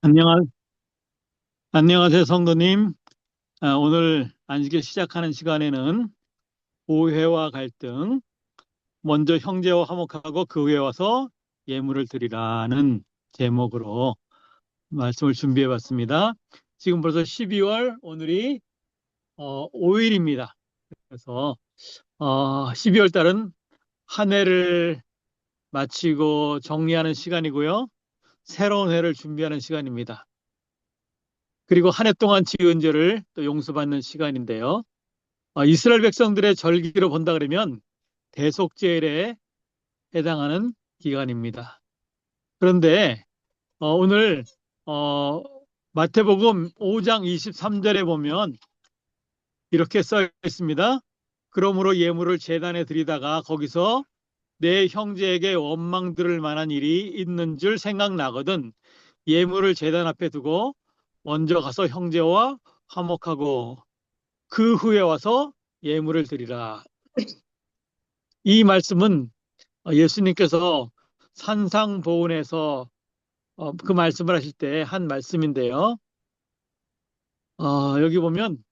안녕하, 안녕하세요, 성도님. 오늘 안식일 시작하는 시간에는 오해와 갈등, 먼저 형제와 화목하고 그 후에 와서 예물을 드리라는 제목으로 말씀을 준비해 봤습니다. 지금 벌써 12월, 오늘이 5일입니다. 그래서 12월 달은 한 해를 마치고 정리하는 시간이고요. 새로운 해를 준비하는 시간입니다. 그리고 한 해 동안 지은 죄를 또 용서받는 시간인데요. 이스라엘 백성들의 절기로 본다 그러면 대속죄일에 해당하는 기간입니다. 그런데 오늘 어, 마태복음 5장 23절에 보면 이렇게 써 있습니다. 그러므로 예물을 제단에 드리다가 거기서 내 형제에게 원망 들을 만한 일이 있는 줄 생각나거든 예물을 제단 앞에 두고 먼저 가서 형제와 화목하고 그 후에 와서 예물을 드리라. 이 말씀은 예수님께서 산상보훈에서 그 말씀을 하실 때 한 말씀인데요. 여기 보면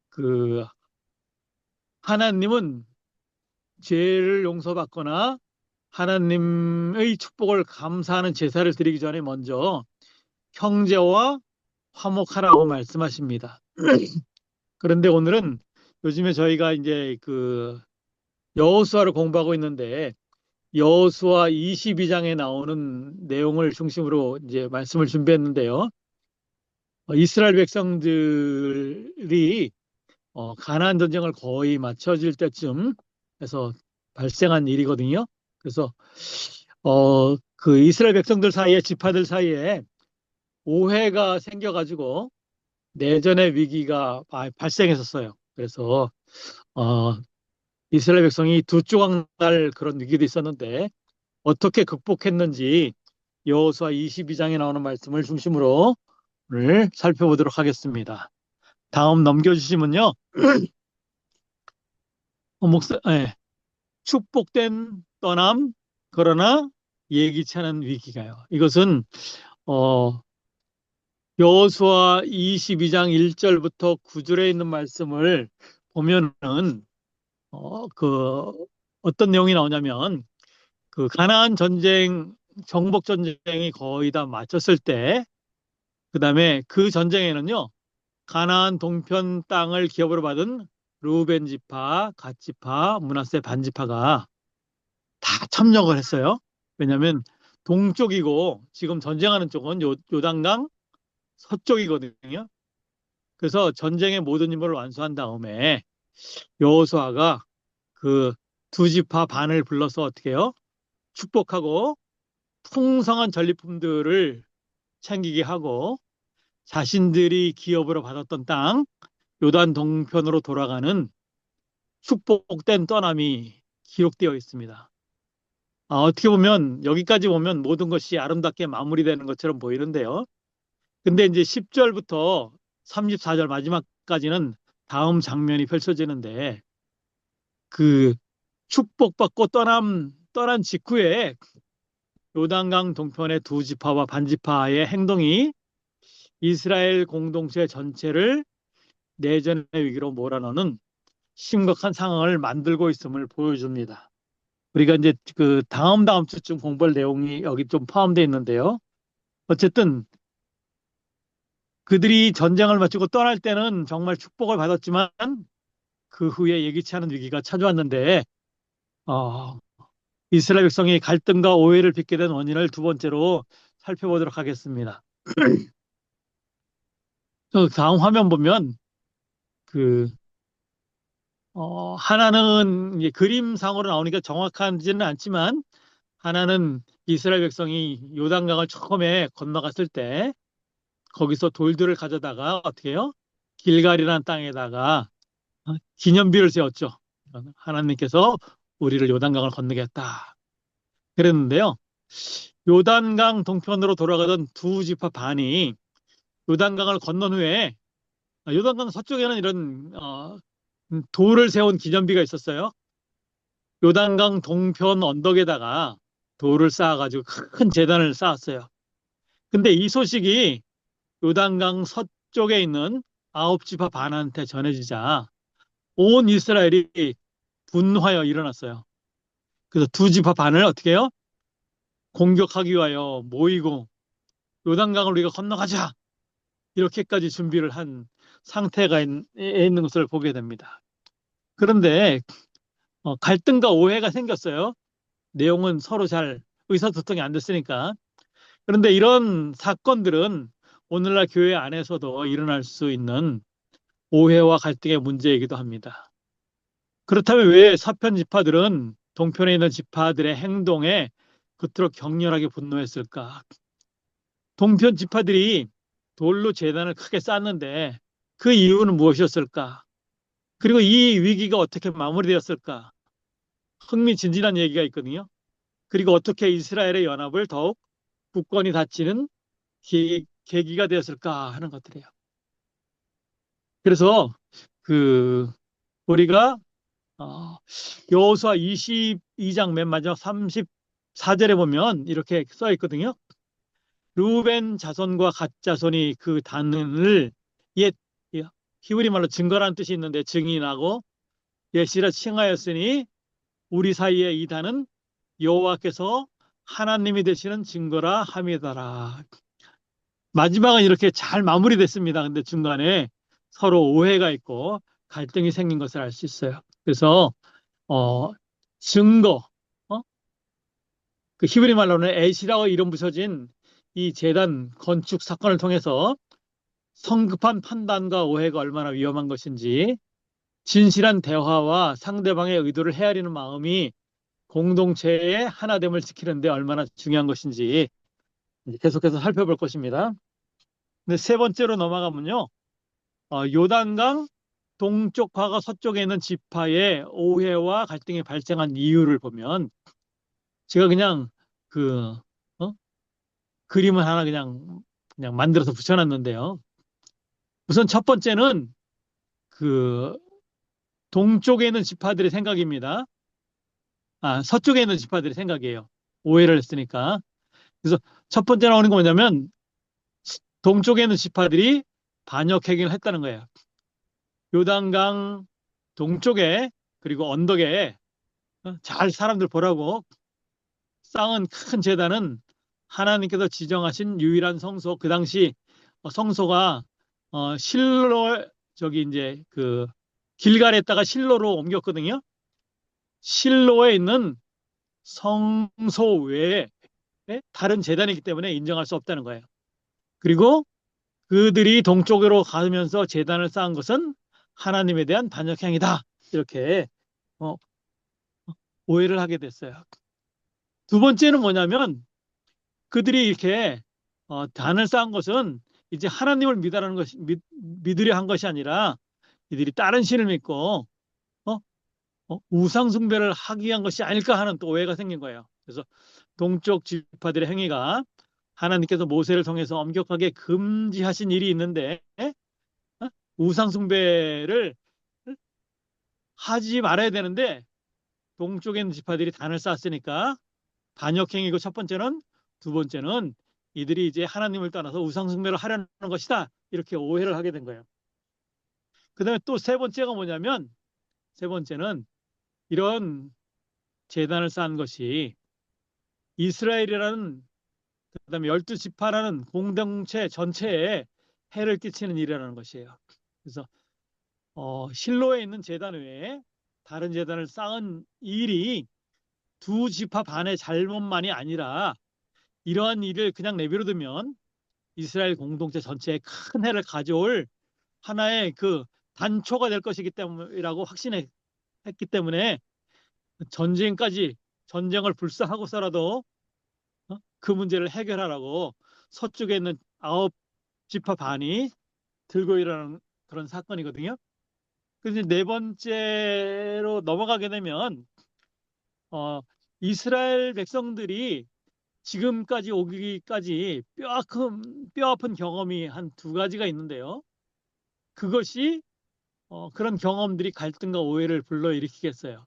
그 하나님은 죄를 용서받거나 하나님의 축복을 감사하는 제사를 드리기 전에 먼저 형제와 화목하라고 말씀하십니다. 그런데 오늘은 요즘에 저희가 이제 그 여호수아를 공부하고 있는데 여호수아 22장에 나오는 내용을 중심으로 이제 말씀을 준비했는데요. 이스라엘 백성들이 가나안 전쟁을 거의 마쳐질 때쯤 해서 발생한 일이거든요. 그래서 그 이스라엘 백성들 사이에 지파들 사이에 오해가 생겨가지고 내전의 위기가 발생했었어요. 그래서 어, 이스라엘 백성이 두 조각 날 그런 위기도 있었는데 어떻게 극복했는지 여호수아 22장에 나오는 말씀을 중심으로 오늘 살펴보도록 하겠습니다. 다음 넘겨주시면요. 예, 축복된 떠남, 그러나 예기치 않은 위기가요. 이것은 어, 여호수아 22장 1절부터 9절에 있는 말씀을 보면은 그 어떤 내용이 나오냐면 그 가나안 전쟁, 정복 전쟁이 거의 다 마쳤을 때, 그다음에 그 전쟁에는요. 가나안 동편 땅을 기업으로 받은 루벤 지파, 갓 지파, 므낫세 반 지파가 다 참여를 했어요. 왜냐하면 동쪽이고 지금 전쟁하는 쪽은 요단강 서쪽이거든요. 그래서 전쟁의 모든 임무를 완수한 다음에 여호수아가 그 두 지파 반을 불러서 어떻게 해요? 축복하고 풍성한 전리품들을 챙기게 하고 자신들이 기업으로 받았던 땅 요단 동편으로 돌아가는 축복된 떠남이 기록되어 있습니다. 어떻게 보면 여기까지 보면 모든 것이 아름답게 마무리되는 것처럼 보이는데요. 근데 이제 10절부터 34절 마지막까지는 다음 장면이 펼쳐지는데 그 축복받고 떠난 직후에 요단강 동편의 두 지파와 반지파의 행동이 이스라엘 공동체 전체를 내전의 위기로 몰아넣는 심각한 상황을 만들고 있음을 보여줍니다. 우리가 이제 그 다음 주쯤 공부할 내용이 여기 좀 포함되어 있는데요. 어쨌든 그들이 전쟁을 마치고 떠날 때는 정말 축복을 받았지만 그 후에 예기치 않은 위기가 찾아왔는데 어, 이스라엘 백성이 갈등과 오해를 빚게 된 원인을 두 번째로 살펴보도록 하겠습니다. 다음 화면 보면 그 하나는 이제 그림상으로 나오니까 정확하지는 않지만 하나는 이스라엘 백성이 요단강을 처음에 건너갔을 때 거기서 돌들을 가져다가 어떻게 해요? 길갈이라는 땅에다가 기념비를 세웠죠. 하나님께서 우리를 요단강을 건너겠다. 그랬는데요. 요단강 동편으로 돌아가던 두 지파 반이 요단강을 건넌 후에 요단강 서쪽에는 이런 돌을 세운 기념비가 있었어요. 요단강 동편 언덕에다가 돌을 쌓아가지고 큰 제단을 쌓았어요. 근데 이 소식이 요단강 서쪽에 있는 아홉 지파 반한테 전해지자 온 이스라엘이 분노하여 일어났어요. 그래서 두 지파 반을 어떻게 해요? 공격하기 위하여 모이고 요단강을 우리가 건너가자. 이렇게까지 준비를 한 상태가 있는 것을 보게 됩니다. 그런데 갈등과 오해가 생겼어요. 내용은 서로 잘 의사소통이 안 됐으니까. 그런데 이런 사건들은 오늘날 교회 안에서도 일어날 수 있는 오해와 갈등의 문제이기도 합니다. 그렇다면 왜 서편 지파들은 동편에 있는 지파들의 행동에 그토록 격렬하게 분노했을까? 동편 지파들이 돌로 제단을 크게 쌓았는데 그 이유는 무엇이었을까? 그리고 이 위기가 어떻게 마무리되었을까? 흥미진진한 얘기가 있거든요. 그리고 어떻게 이스라엘의 연합을 더욱 굳건히 다지는 계기가 되었을까 하는 것들이에요. 그래서 그 우리가 여호수아 22장 맨 마지막 34절에 보면 이렇게 써 있거든요. 루벤 자손과 갓 자손이 그 단을 옛 히브리 말로 증거라는 뜻이 있는데 증인하고 예시라 칭하였으니 우리 사이의 이 단은 여호와께서 하나님이 되시는 증거라 함이더라. 마지막은 이렇게 잘 마무리됐습니다. 근데 중간에 서로 오해가 있고 갈등이 생긴 것을 알 수 있어요. 그래서 어, 증거, 어? 그 히브리 말로는 에시라고 이름 붙여진 이 재단 건축 사건을 통해서 성급한 판단과 오해가 얼마나 위험한 것인지 진실한 대화와 상대방의 의도를 헤아리는 마음이 공동체의 하나됨을 지키는데 얼마나 중요한 것인지 계속해서 살펴볼 것입니다. 근데 세 번째로 넘어가면요. 요단강 동쪽과 서쪽에 있는 지파의 오해와 갈등이 발생한 이유를 보면 제가 그냥 그 어? 그림을 하나 그냥 만들어서 붙여놨는데요. 우선 첫 번째는 그 동쪽에 있는 지파들의 생각입니다. 서쪽에 있는 지파들의 생각이에요. 오해를 했으니까. 그래서 첫 번째 나오는 건 뭐냐면 동쪽에 있는 지파들이 반역 행위를 했다는 거예요. 요단강 동쪽에 그리고 언덕에 잘 사람들 보라고 쌓은 큰 제단은 하나님께서 지정하신 유일한 성소. 그 당시 성소가 실로 저기 이제 그 길갈에다가 실로로 옮겼거든요. 실로에 있는 성소 외에 다른 제단이기 때문에 인정할 수 없다는 거예요. 그리고 그들이 동쪽으로 가면서 제단을 쌓은 것은 하나님에 대한 반역행위다. 이렇게 어, 오해를 하게 됐어요. 두 번째는 뭐냐면 그들이 이렇게 단을 쌓은 것은 이제 하나님을 믿으려 한 것이 아니라 이들이 다른 신을 믿고 어? 우상 숭배를 하기 위한 것이 아닐까 하는 또 오해가 생긴 거예요. 그래서 동쪽 지파들의 행위가 하나님께서 모세를 통해서 엄격하게 금지하신 일이 있는데 어? 우상 숭배를 하지 말아야 되는데 동쪽에 있는 지파들이 단을 쌓았으니까 반역행위고 첫 번째는 두 번째는 이들이 이제 하나님을 떠나서 우상 숭배를 하려는 것이다. 이렇게 오해를 하게 된 거예요. 그다음에 또 세 번째가 뭐냐면 세 번째는 이런 제단을 쌓은 것이 이스라엘이라는 그다음에 열두 지파라는 공동체 전체에 해를 끼치는 일이라는 것이에요. 그래서 실로에 있는 제단 외에 다른 제단을 쌓은 일이 두 지파 반의 잘못만이 아니라 이러한 일을 그냥 내버려두면 이스라엘 공동체 전체에 큰 해를 가져올 하나의 그 단초가 될 것이기 때문이라고 확신했기 때문에 전쟁까지 전쟁을 불사하고서라도 그 문제를 해결하라고 서쪽에 있는 아홉 지파 반이 들고 일어나는 그런 사건이거든요. 그래서 네 번째로 넘어가게 되면 어, 이스라엘 백성들이 지금까지 오기까지 뼈아픈 경험이 한 두 가지가 있는데요. 그것이 그런 경험들이 갈등과 오해를 불러일으키겠어요.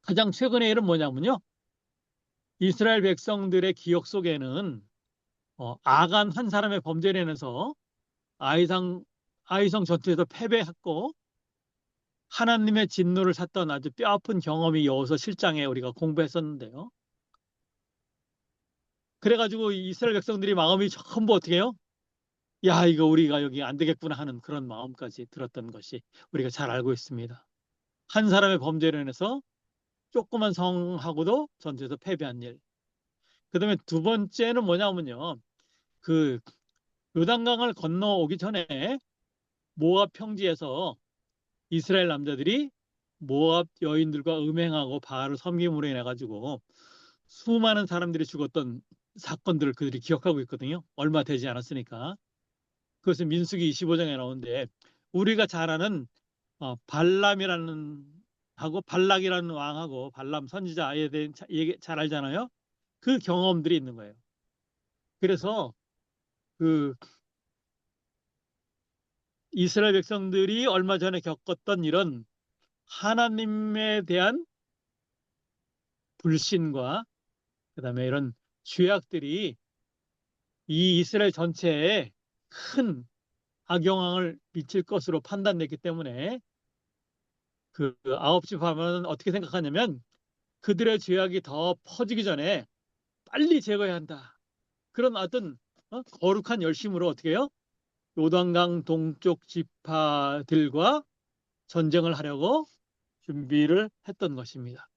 가장 최근의 일은 뭐냐면요. 이스라엘 백성들의 기억 속에는 아간 한 사람의 범죄로 인해서 아이상, 아이성 전투에서 패배했고 하나님의 진노를 샀던 아주 뼈아픈 경험이 여호수아 실장에 우리가 공부했었는데요. 그래가지고 이스라엘 백성들이 마음이 전부 어떻게 해요? 야, 이거 우리가 여기 안 되겠구나 하는 그런 마음까지 들었던 것이 우리가 잘 알고 있습니다. 한 사람의 범죄로 인해서 조그만 성하고도 전투에서 패배한 일. 그다음에 두 번째는 뭐냐면요. 그 요단강을 건너오기 전에 모압 평지에서 이스라엘 남자들이 모압 여인들과 음행하고 바알을 섬김으로 인해 가지고 수많은 사람들이 죽었던 사건들을 그들이 기억하고 있거든요. 얼마 되지 않았으니까. 그것은 민수기 25장에 나오는데 우리가 잘 아는 발람이라는 하고 발락이라는 왕하고 발람 선지자에 대해 얘기 잘 알잖아요. 그 경험들이 있는 거예요. 그래서 그 이스라엘 백성들이 얼마 전에 겪었던 이런 하나님에 대한 불신과 그다음에 이런 죄악들이 이 이스라엘 전체에 큰 악영향을 미칠 것으로 판단됐기 때문에 그 아홉 집 하면 어떻게 생각하냐면 그들의 죄악이 더 퍼지기 전에 빨리 제거해야 한다. 그런 어떤 거룩한 열심으로 어떻게 해요? 요단강 동쪽 지파들과 전쟁을 하려고 준비를 했던 것입니다.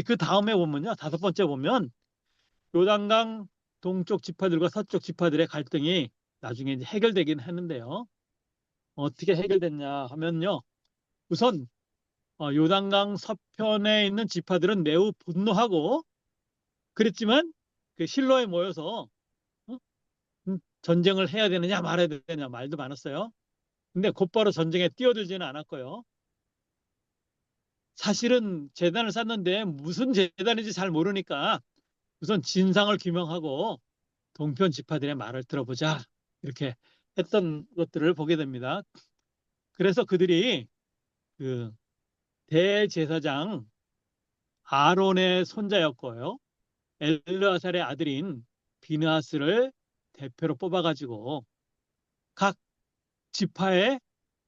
그 다음에 보면요. 다섯 번째 보면 요단강 동쪽 지파들과 서쪽 지파들의 갈등이 나중에 이제 해결되긴 했는데요. 어떻게 해결됐냐 하면요. 우선 요단강 서편에 있는 지파들은 매우 분노하고 그랬지만 그 실로에 모여서 어? 전쟁을 해야 되느냐 말아야 되느냐 말도 많았어요. 근데 곧바로 전쟁에 뛰어들지는 않았고요. 사실은 재단을 쌓는데 무슨 재단인지 잘 모르니까 우선 진상을 규명하고 동편 지파들의 말을 들어보자 이렇게 했던 것들을 보게 됩니다. 그래서 그들이 그 대제사장 아론의 손자였고요. 엘르아살의 아들인 비느하스를 대표로 뽑아가지고 각 지파의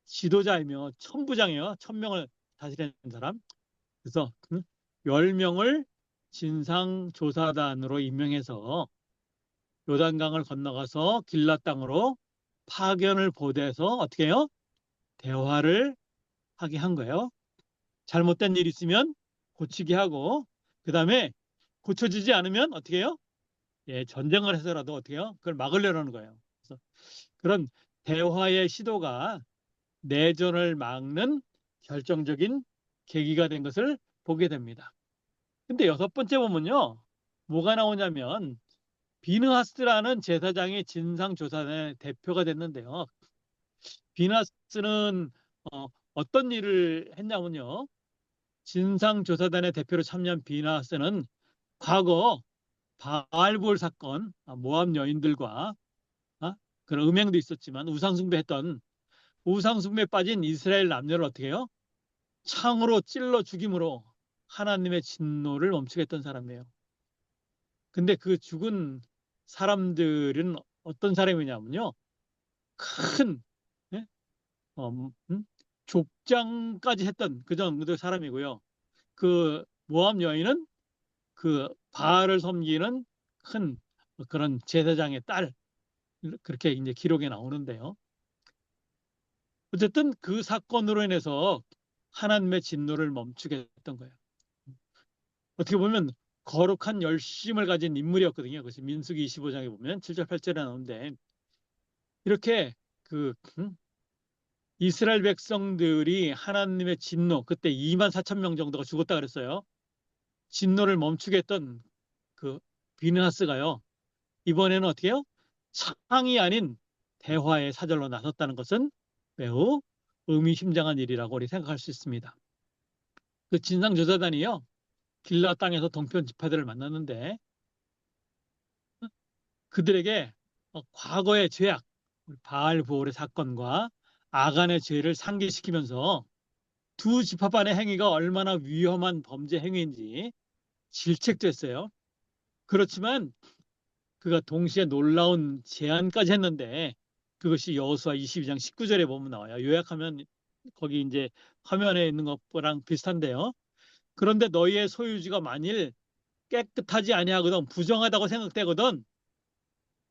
지도자이며 천부장이요. 1000명을 다스리는 사람. 그래서 10명을 진상조사단으로 임명해서 요단강을 건너가서 길랏 땅으로 파견을 보내서 어떻게 해요? 대화를 하게 한 거예요. 잘못된 일 있으면 고치게 하고 그다음에 고쳐지지 않으면 어떻게 해요? 예, 전쟁을 해서라도 어떻게 해요? 그걸 막으려는 거예요. 그래서 그런 대화의 시도가 내전을 막는 결정적인 계기가 된 것을 보게 됩니다. 근데 여섯 번째 보면요. 뭐가 나오냐면 비느하스라는 제사장이 진상조사단의 대표가 됐는데요. 비느하스는 어떤 일을 했냐면요. 진상조사단의 대표로 참여한 비느하스는 과거 바알볼 사건, 모압 여인들과 그런 음행도 있었지만 우상숭배했던 우상숭배에 빠진 이스라엘 남녀를 어떻게 해요? 창으로 찔러 죽임으로 하나님의 진노를 멈추게 했던 사람이에요. 근데 그 죽은 사람들은 어떤 사람이냐면요. 큰 예? 족장까지 했던 그 정도 사람이고요. 그 모압 여인은 그 바알을 섬기는 큰 그런 제사장의 딸 그렇게 이제 기록에 나오는데요. 어쨌든 그 사건으로 인해서 하나님의 진노를 멈추게 했던 거예요. 어떻게 보면 거룩한 열심을 가진 인물이었거든요. 그래서 민수기 25장에 보면 7절 8절에 나오는데 이렇게 그 이스라엘 백성들이 하나님의 진노 그때 2만 4천 명 정도가 죽었다 그랬어요. 진노를 멈추게 했던 그 비느하스가요. 이번에는 어떻게 해요? 창이 아닌 대화의 사절로 나섰다는 것은 매우 의미심장한 일이라고 우리 생각할 수 있습니다. 그 진상조사단이요. 길라 땅에서 동편 지파들을 만났는데 그들에게 과거의 죄악, 바알 부올의 사건과 아간의 죄를 상기시키면서 두 지파반의 행위가 얼마나 위험한 범죄 행위인지 질책됐어요. 그렇지만 그가 동시에 놀라운 제안까지 했는데 그것이 여호수아 22장 19절에 보면 나와요. 요약하면 거기 이제 화면에 있는 것랑 비슷한데요. 그런데 너희의 소유지가 만일 깨끗하지 아니하거든 부정하다고 생각되거든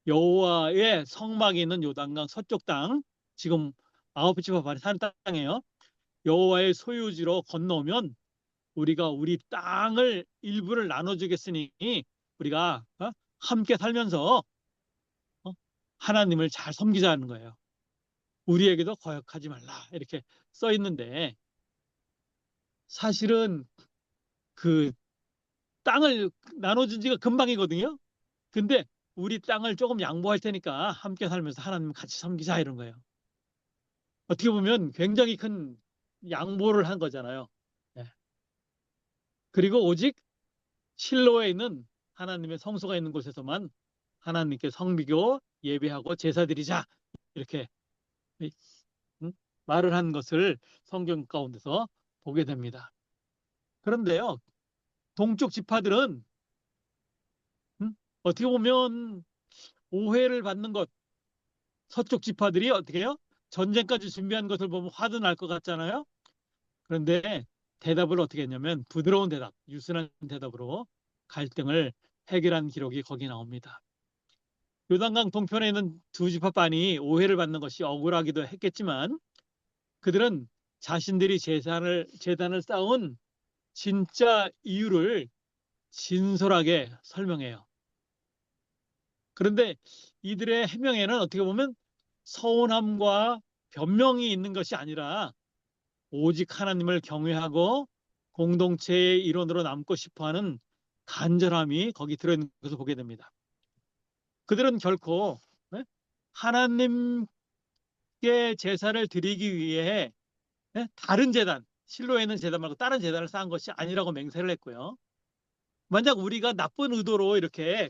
여호와의 성막이 있는 요단강 서쪽 땅 지금 아홉 지파발이 사는 땅이에요. 여호와의 소유지로 건너오면 우리가 우리 땅을 일부를 나눠주겠으니 우리가 함께 살면서 어, 하나님을 잘 섬기자는 거예요. 우리에게도 거역하지 말라 이렇게 써 있는데 사실은 그 땅을 나눠준 지가 금방이거든요. 근데 우리 땅을 조금 양보할 테니까 함께 살면서 하나님 같이 섬기자 이런 거예요. 어떻게 보면 굉장히 큰 양보를 한 거잖아요. 예. 그리고 오직 실로에 있는 하나님의 성소가 있는 곳에서만 하나님께 성비교 예배하고 제사 드리자 이렇게 음, 말을 한 것을 성경 가운데서 보게 됩니다. 그런데요, 동쪽 지파들은 어떻게 보면 오해를 받는 것, 서쪽 지파들이 어떻게 해요? 전쟁까지 준비한 것을 보면 화도 날 것 같잖아요. 그런데 대답을 어떻게 했냐면 부드러운 대답, 유순한 대답으로 갈등을 해결한 기록이 거기 나옵니다. 요단강 동편에 있는 두 지파반이 오해를 받는 것이 억울하기도 했겠지만 그들은 자신들이 재단을 쌓은 진짜 이유를 진솔하게 설명해요. 그런데 이들의 해명에는 어떻게 보면 서운함과 변명이 있는 것이 아니라 오직 하나님을 경외하고 공동체의 일원으로 남고 싶어하는 간절함이 거기 들어있는 것을 보게 됩니다. 그들은 결코 네? 하나님께 제사를 드리기 위해 네? 다른 재단, 실로에 있는 재단 말고 다른 재단을 쌓은 것이 아니라고 맹세를 했고요. 만약 우리가 나쁜 의도로 이렇게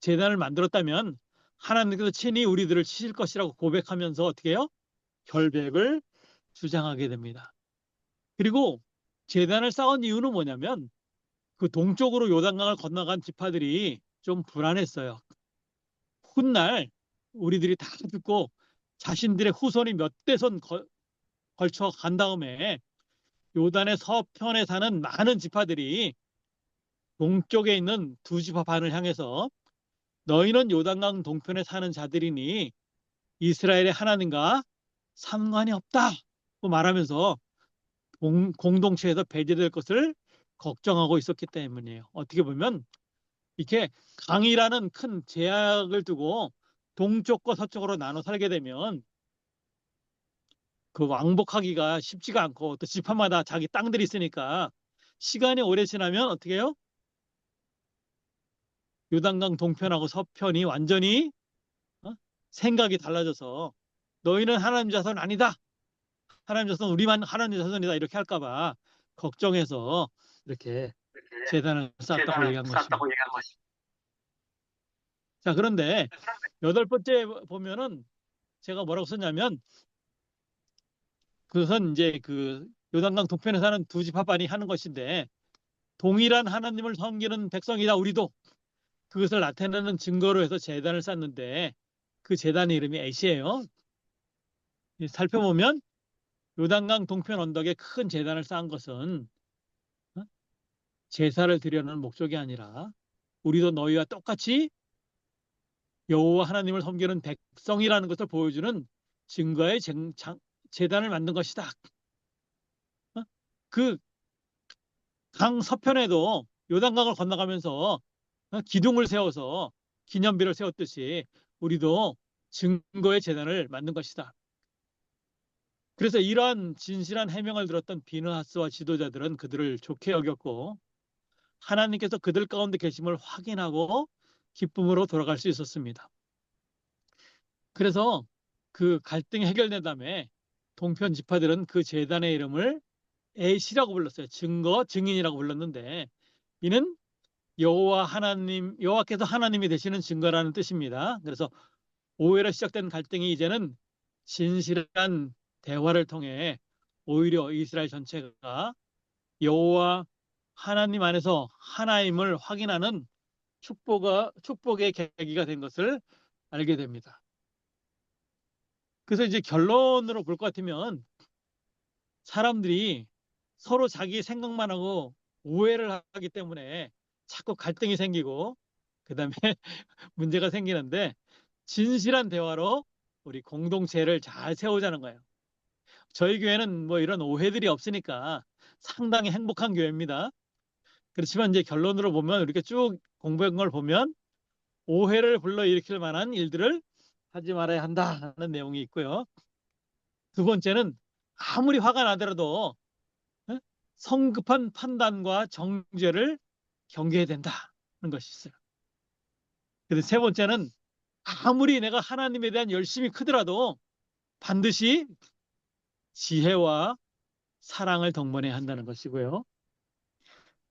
재단을 만들었다면 하나님께서 친히 우리들을 치실 것이라고 고백하면서 어떻게 해요? 결백을 주장하게 됩니다. 그리고 재단을 쌓은 이유는 뭐냐면 그 동쪽으로 요단강을 건너간 지파들이 좀 불안했어요. 훗날 우리들이 다 죽고 자신들의 후손이 몇 대선 걸쳐 간 다음에 요단의 서편에 사는 많은 지파들이 동쪽에 있는 두 지파 반을 향해서 너희는 요단강 동편에 사는 자들이니 이스라엘의 하나님과 상관이 없다고 말하면서 공동체에서 배제될 것을 걱정하고 있었기 때문이에요. 어떻게 보면 이렇게 강이라는 큰 제약을 두고 동쪽과 서쪽으로 나눠 살게 되면 그 왕복하기가 쉽지가 않고 또 지파마다 자기 땅들이 있으니까 시간이 오래 지나면 어떻게 해요? 요단강 동편하고 서편이 완전히 어? 생각이 달라져서 너희는 하나님 자손 아니다. 하나님 자손 우리만 하나님 자손이다 이렇게 할까봐 걱정해서 이렇게 재단을 쌓았다고 얘기한 것입니다. 자, 그런데 여덟 번째 보면은 제가 뭐라고 썼냐면 그것은 이제 그 요단강 동편에 사는 두 지파반이 하는 것인데 동일한 하나님을 섬기는 백성이다 우리도 그것을 나타내는 증거로 해서 제단을 쌓는데 그 제단의 이름이 애시예요. 살펴보면 요단강 동편 언덕에 큰 제단을 쌓은 것은 어? 제사를 드리려는 목적이 아니라 우리도 너희와 똑같이 여호와 하나님을 섬기는 백성이라는 것을 보여주는 증거의 제단을 만든 것이다. 어? 그강 서편에도 요단강을 건너가면서 기둥을 세워서 기념비를 세웠듯이 우리도 증거의 제단을 만든 것이다. 그래서 이러한 진실한 해명을 들었던 비느하스와 지도자들은 그들을 좋게 여겼고 하나님께서 그들 가운데 계심을 확인하고 기쁨으로 돌아갈 수 있었습니다. 그래서 그 갈등이 해결된 다음에 동편 지파들은 그 제단의 이름을 에시라고 불렀어요. 증거, 증인이라고 불렀는데 이는 여호와께서 하나님이 되시는 증거라는 뜻입니다. 그래서 오해로 시작된 갈등이 이제는 진실한 대화를 통해 오히려 이스라엘 전체가 여호와 하나님 안에서 하나임을 확인하는 축복의 계기가 된 것을 알게 됩니다. 그래서 이제 결론으로 볼 것 같으면 사람들이 서로 자기 생각만 하고 오해를 하기 때문에 자꾸 갈등이 생기고 그다음에 문제가 생기는데 진실한 대화로 우리 공동체를 잘 세우자는 거예요. 저희 교회는 뭐 이런 오해들이 없으니까 상당히 행복한 교회입니다. 그렇지만 이제 결론으로 보면 이렇게 쭉 공부한 걸 보면 오해를 불러일으킬 만한 일들을 하지 말아야 한다는 내용이 있고요. 두 번째는 아무리 화가 나더라도 어? 성급한 판단과 정죄를 경계해야 된다는 것이 있어요. 그래서 세 번째는 아무리 내가 하나님에 대한 열심이 크더라도 반드시 지혜와 사랑을 동반해야 한다는 것이고요.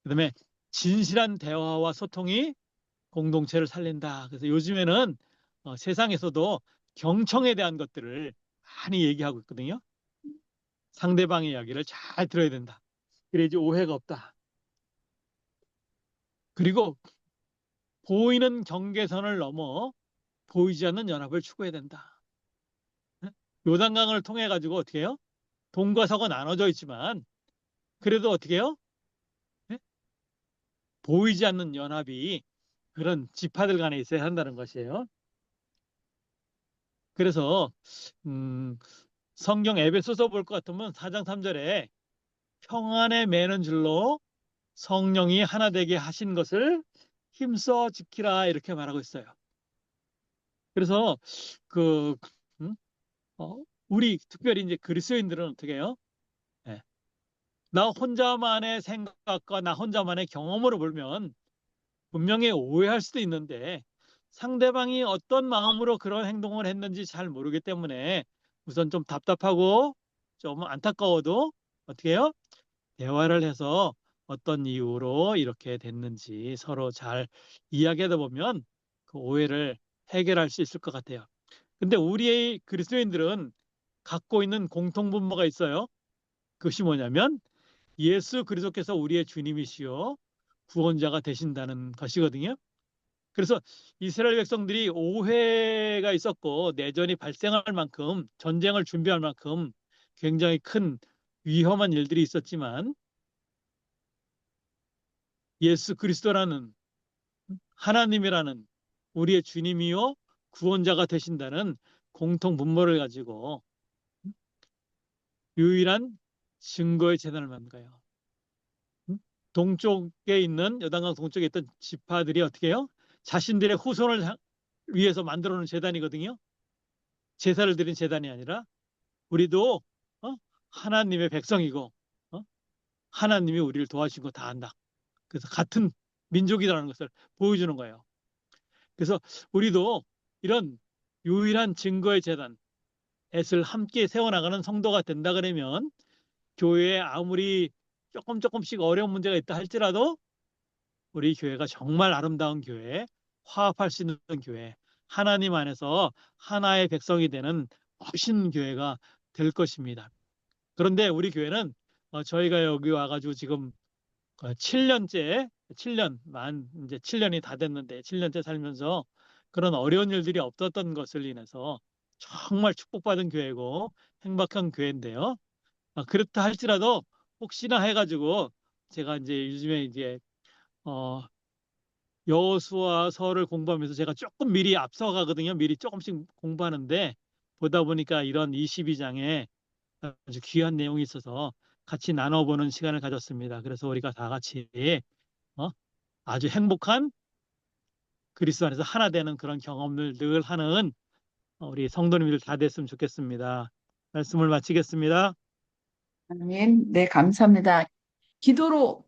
그다음에 진실한 대화와 소통이 공동체를 살린다. 그래서 요즘에는 세상에서도 경청에 대한 것들을 많이 얘기하고 있거든요. 상대방의 이야기를 잘 들어야 된다. 그래야지 오해가 없다. 그리고 보이는 경계선을 넘어 보이지 않는 연합을 추구해야 된다. 요단강을 통해 가지고 어떻게 해요? 동과 서가 나눠져 있지만 그래도 어떻게 해요? 예? 보이지 않는 연합이 그런 지파들 간에 있어야 한다는 것이에요. 그래서 성경 에베소서 볼 것 같으면 4장 3절에 평안에 매는 줄로 성령이 하나 되게 하신 것을 힘써 지키라 이렇게 말하고 있어요. 그래서 그 음? 우리 특별히 이제 그리스도인들은 어떻게 해요? 예. 나 혼자만의 생각과 나 혼자만의 경험으로 보면 분명히 오해할 수도 있는데 상대방이 어떤 마음으로 그런 행동을 했는지 잘 모르기 때문에 우선 좀 답답하고 좀 안타까워도 어떻게 해요? 대화를 해서 어떤 이유로 이렇게 됐는지 서로 잘 이야기하다 보면 그 오해를 해결할 수 있을 것 같아요. 근데 우리의 그리스도인들은 갖고 있는 공통분모가 있어요. 그것이 뭐냐면 예수 그리스도께서 우리의 주님이시요 구원자가 되신다는 것이거든요. 그래서 이스라엘 백성들이 오해가 있었고 내전이 발생할 만큼 전쟁을 준비할 만큼 굉장히 큰 위험한 일들이 있었지만 예수 그리스도라는 하나님이라는 우리의 주님이요 구원자가 되신다는 공통 분모를 가지고 유일한 증거의 재단을 만들어요. 동쪽에 있는 여단강 동쪽에 있던 지파들이 어떻게 해요? 자신들의 후손을 위해서 만들어 놓은 재단이거든요. 제사를 드린 재단이 아니라 우리도 하나님의 백성이고 하나님이 우리를 도와주신 거 다 안다. 그래서 같은 민족이라는 것을 보여주는 거예요. 그래서 우리도 이런 유일한 증거의 재단, 을 함께 세워나가는 성도가 된다 그러면 교회에 아무리 조금씩 어려운 문제가 있다 할지라도 우리 교회가 정말 아름다운 교회, 화합할 수 있는 교회, 하나님 안에서 하나의 백성이 되는 멋있는 교회가 될 것입니다. 그런데 우리 교회는 저희가 여기 와가지고 지금 7년째, 7년, 이제 7년이 다 됐는데 7년째 살면서 그런 어려운 일들이 없었던 것을 인해서 정말 축복받은 교회고 행복한 교회인데요. 그렇다 할지라도 혹시나 해가지고 제가 이제 요즘에 이제 어, 여호수아서를 공부하면서 제가 조금 미리 앞서가거든요. 미리 조금씩 공부하는데 보다 보니까 이런 22장에 아주 귀한 내용이 있어서 같이 나눠보는 시간을 가졌습니다. 그래서 우리가 다 같이 어? 아주 행복한 그리스도 안에서 하나 되는 그런 경험을 늘 하는 우리 성도님들 다 됐으면 좋겠습니다. 말씀을 마치겠습니다. 아멘. 네, 감사합니다. 기도로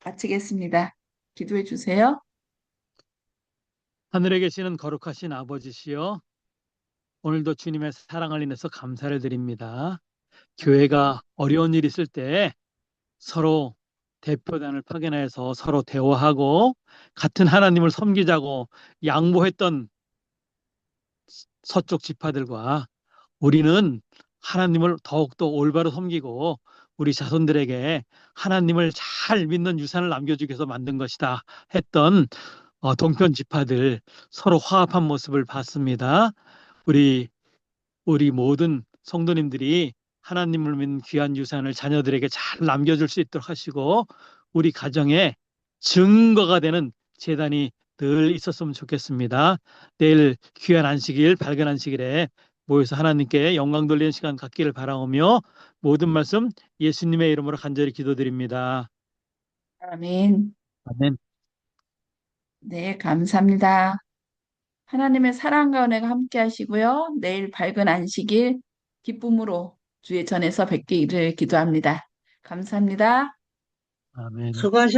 마치겠습니다. 기도해 주세요. 하늘에 계시는 거룩하신 아버지시여, 오늘도 주님의 사랑을 인해서 감사를 드립니다. 교회가 어려운 일 있을 때 서로 대표단을 파견해서 서로 대화하고 같은 하나님을 섬기자고 양보했던 서쪽 지파들과 우리는 하나님을 더욱더 올바로 섬기고 우리 자손들에게 하나님을 잘 믿는 유산을 남겨주기 위해서 만든 것이다 했던 동편 지파들 서로 화합한 모습을 봤습니다. 우리 우리 모든 성도님들이 하나님을 믿는 귀한 유산을 자녀들에게 잘 남겨줄 수 있도록 하시고 우리 가정에 증거가 되는 재단이 늘 있었으면 좋겠습니다. 내일 귀한 안식일, 밝은 안식일에 모여서 하나님께 영광 돌리는 시간 갖기를 바라오며 모든 말씀 예수님의 이름으로 간절히 기도드립니다. 아멘. 아멘. 네, 감사합니다. 하나님의 사랑과 은혜가 함께 하시고요. 내일 밝은 안식일 기쁨으로 주의 전에서 뵙기를 기도합니다. 감사합니다. 아멘. 수고하셨습니다.